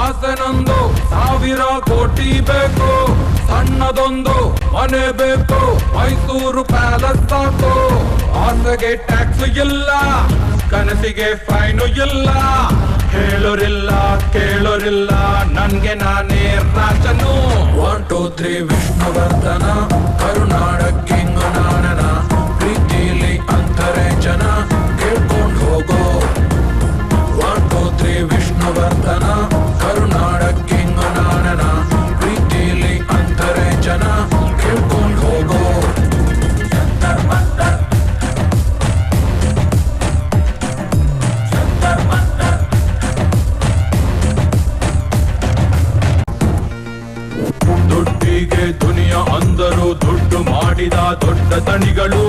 ಆಸೆನೊಂದು 1000 ಕೋಟಿ ಬೇಕು, ಸಣ್ಣದೊಂದು ಮನೆ ಬೇಕು, ಮೈಸೂರು ಪ್ಯಾಲೇಸ್ ಸಾಕು. ಆಸೆಗೆ ಟ್ಯಾಕ್ಸ್ ಇಲ್ಲ, ಕನಸಿಗೆ ಫೈನು ಇಲ್ಲ, ಹೇಳೋರಿಲ್ಲ ಕೇಳೋರಿಲ್ಲ, ನನ್ಗೆ ನಾನೇ ರಾಜನು. 1 2 3 ವಿಷ್ಣುವರ್ಧನ, ಕರುನಾಡ ಕಿಂಗ್ ನಾನನ, ಪ್ರೀತಿಲಿ ಅಂತಾರೆ ಜನ, ಕೇಳ್ಕೊಂಡು ಹೋಗೋ. 1 2 3 ವಿಷ್ಣುವರ್ಧನ, ಕರುನಾಡ ಕಿಂಗ್ ನಾನನ, ಪ್ರೀತಿಲಿ ಅಂತಾರೆ ಜನ, ಕೇಳ್ಕೊಂಡು ಹೋಗೋ. ದುಡ್ಡಿಗೆ ದುನಿಯಾ ಅಂದರು, ದುಡ್ಡು ಮಾಡಿದ ದೊಡ್ಡ ತಣಿಗಳು.